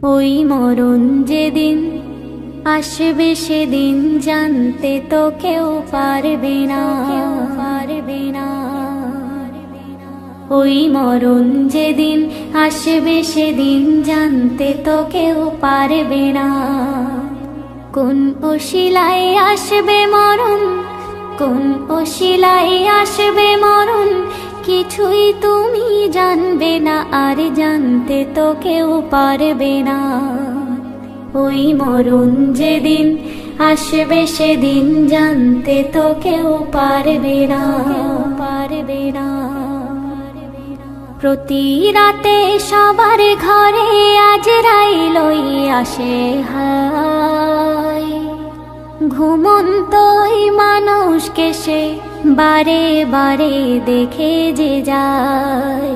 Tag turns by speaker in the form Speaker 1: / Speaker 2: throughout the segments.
Speaker 1: ওই মরণ যেদিন আসবে সেদিন জানতে তো কেউ পারবে না, পারবে না। ওই মরণ যেদিন আসবে সেদিন জানতে তো কেউ পারবে না। কোন অশিলায় আসবে মরণ, কোন অশিলায় আসবে মরণ, কিছুই তুমি জানবে না, আর জানতে তো কেউ পারবে না। ওই মরণ যেদিন আসবে সেদিন জানতে তো কেউ পারবে না, পারবে না। প্রতি রাতে সবার ঘরে আজরাইল আসে হায়, ঘুমন্তই মানুষকে সে বারে বারে দেখে যে যায়।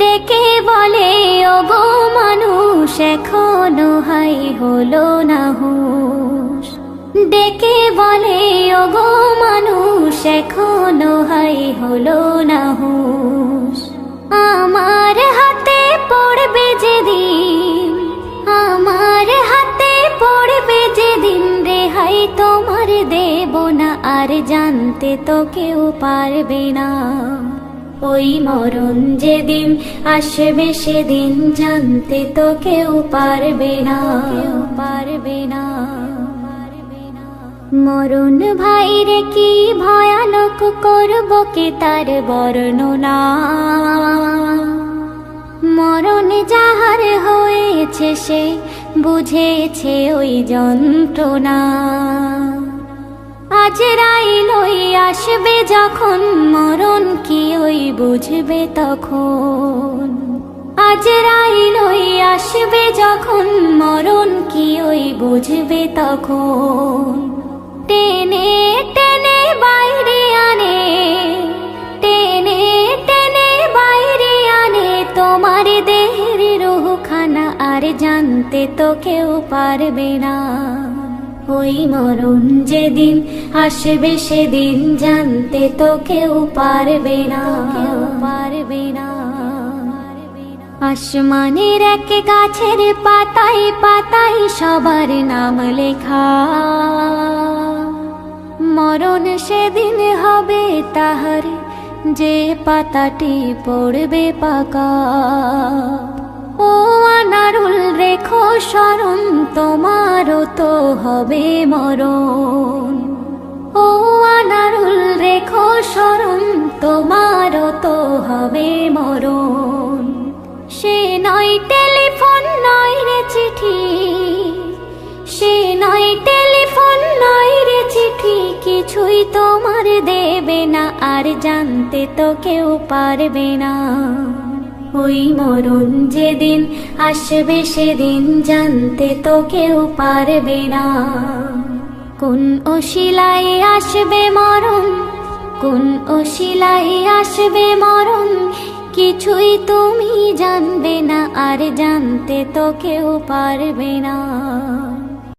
Speaker 1: ডেকে বলে ওগো মানুষ এখনো হাই হলো না হুঁশ, ডেকে বলে ওগো মানুষ এখনো হাই হলো না হুঁশ। আমার হাতে পড়বে যেদিন, আমার হাতে পড়বে যেদিন, রেহাই তোমার দেব না, আর জানতে তো কেউ পারবে না। ওই মরণ যেদিন আসবে সেদিন জানতে তো কেউ পারবে না, পারবে না। মরণ ভাইরে কি ভয়ানক করব কে তার বর্ণনা, মরণ যাহার হয়েছে সে বুঝেছে ওই যন্ত্রণা। আজরাইল আসবে যখন মরণ কি ওই বুঝবে তখন, আজরাইল আসবে যখন মরণ কি ওই বুঝবে তখন। টেনে টেনে বাইরে আনে, টেনে টেনে বাইরে আনে তোমার দেহের রুহখানা, আর জানতে তো কেউ পারবে না। ওই মরণ যেদিন আসবে সেদিন জানতে তো কেউ পারবে না, কেউ পারবে না। আসমানের এক গাছের পাতায় পাতায় সবার নাম লেখা, মরণ সেদিন হবে তাহার যে পাতাটি পড়বে পাকা। ও আনারুল রেখো স্মরণ তোমারও তো হবে মরণ, ও আনারুল রেখো স্মরণ তোমারও তো হবে মরণ। সে নয় টেলিফোন নয় রে চিঠি, সে নয় টেলিফোন নয় রে চিঠি, কিছুই তোমার দেবে না, আর জানতে তো কেউ পারবে না। ওই মরণ যেদিন আসবে সেদিন জানতে তো কেউ পারবে না। কোন অশিলায় আসবে মরণ, কোন অশিলায় আসবে মরণ, কিছুই তুমি জানবে না, আর জানতে তো কেউ পারবে না।